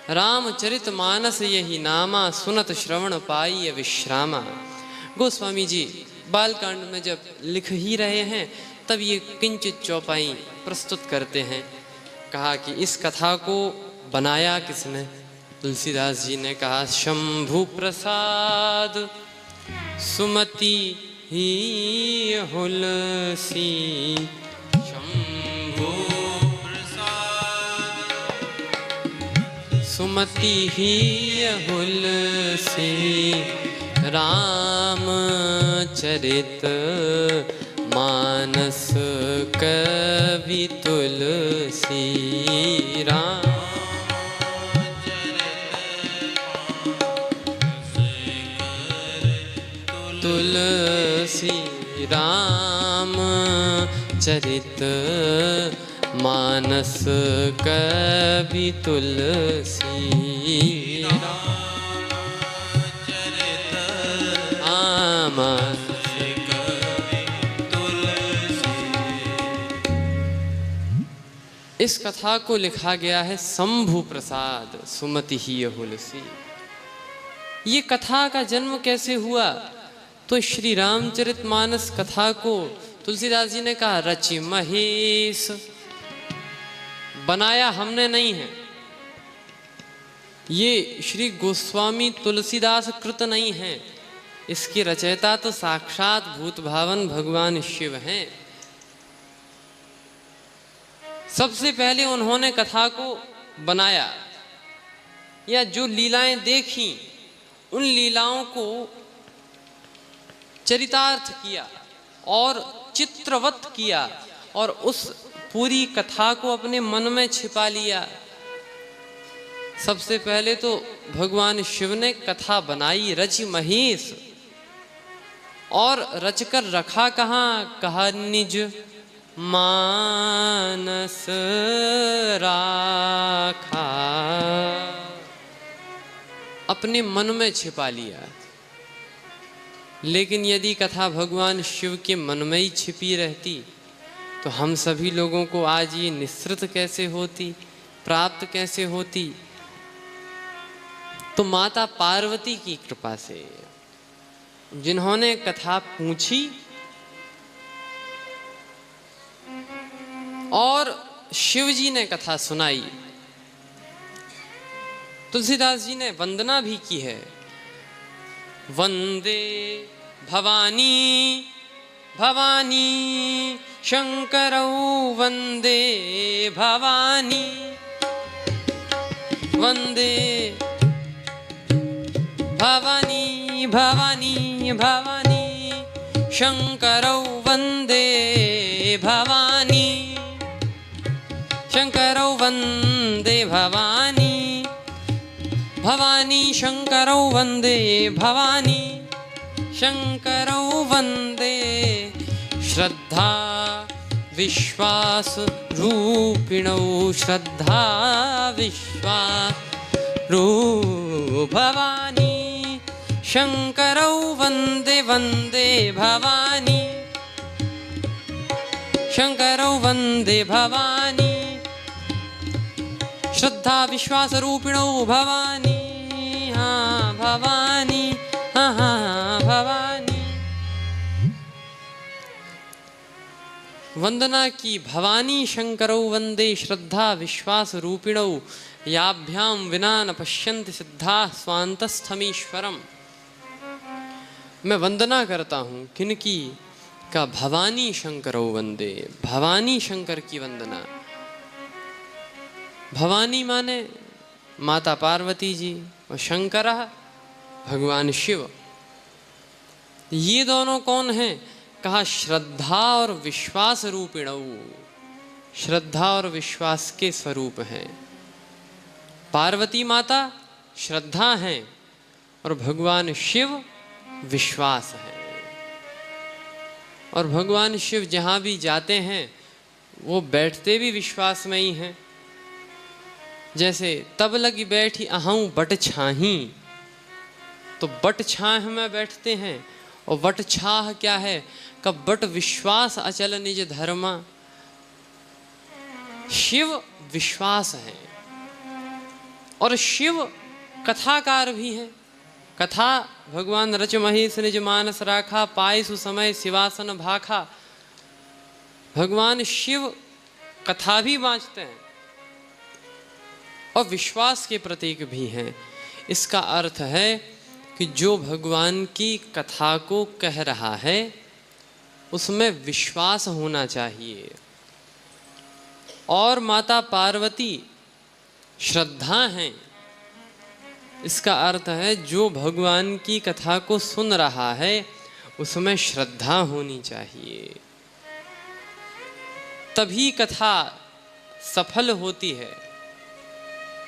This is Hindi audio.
रामचरित मानस यही नामा, सुनत श्रवण पाई विश्रामा। गोस्वामी जी बालकांड में जब लिख ही रहे हैं तब ये किंचित चौपाई प्रस्तुत करते हैं। कहा कि इस कथा को बनाया किसने? तुलसीदास जी ने कहा शंभु प्रसाद सुमति ही हुलसी। शंभु प्रसाद सुमति ही हुलसी, रामचरित मानस कवि तुलसी। तुलसी रामचरित मानस कवि तुलसी। इस कथा को लिखा गया है शंभु प्रसाद सुमति ही हुलसी। ये कथा का जन्म कैसे हुआ? तो श्री रामचरितमानस कथा को तुलसीदास जी ने कहा रचि महेश। बनाया हमने नहीं है, ये श्री गोस्वामी तुलसीदास कृत नहीं है। इसके रचयिता तो साक्षात भूत भावन भगवान शिव हैं। सबसे पहले उन्होंने कथा को बनाया, या जो लीलाएं देखी उन लीलाओं को चरितार्थ किया और चित्रवत किया और उस पूरी कथा को अपने मन में छिपा लिया। सबसे पहले तो भगवान शिव ने कथा बनाई रचि महेश, और रचकर रखा कहाँ? कहा निज मानस राखा, अपने मन में छिपा लिया। लेकिन यदि कथा भगवान शिव के मन में ही छिपी रहती तो हम सभी लोगों को आज ये निःसृत कैसे होती, प्राप्त कैसे होती? तो माता पार्वती की कृपा से, जिन्होंने कथा पूछी और शिव जी ने कथा सुनाई। तुलसीदास जी ने वंदना भी की है, वंदे भवानी भवानी शंकरौ वंदे भवानी। वंदे भवानी भवानी भवानी शंकरौ वंदे भवानी। शंकरौ वंदे भवानी भवानी शंकरौ वंदे भवानी। शंकरौ वंदे श्रद्धा विश्वास रूपिणौ। श्रद्धा विश्वास रूप भवानी। शंकरौ वंदे वंदे भवानी। शंकरौ वंदे भवानी। श्रद्धा विश्वास रूपिणौ भवानी। हाँ भवानी, हाँ हाँ भवानी। वंदना की भवानी शंकरौ वंदे श्रद्धा विश्वास रूपिणौ। याभ्याम विना न पश्यन्ति सिद्धा स्वान्तस्थमीश्वरम। मैं वंदना करता हूँ किनकी? का भवानी शंकरौ वंदे। भवानी शंकर की वंदना। भवानी माने माता पार्वती जी और शंकर भगवान शिव। ये दोनों कौन हैं? कहा श्रद्धा और विश्वास रूपिणौ। श्रद्धा और विश्वास के स्वरूप हैं। पार्वती माता श्रद्धा हैं और भगवान शिव विश्वास है। और भगवान शिव जहाँ भी जाते हैं वो बैठते भी विश्वास में ही हैं। जैसे तब लगी बैठी अहूँ बट छाही, तो बट छाह में बैठते हैं। और वट छाह क्या है? कब बट विश्वास अचल निज धर्मा। शिव विश्वास है और शिव कथाकार भी हैं। कथा भगवान रच महेश निज मानस राखा, पाए सुसमय शिवासन भाखा। भगवान शिव कथा भी बाँचते हैं और विश्वास के प्रतीक भी हैं। इसका अर्थ है कि जो भगवान की कथा को कह रहा है उसमें विश्वास होना चाहिए। और माता पार्वती श्रद्धा हैं। इसका अर्थ है जो भगवान की कथा को सुन रहा है उसमें श्रद्धा होनी चाहिए, तभी कथा सफल होती है।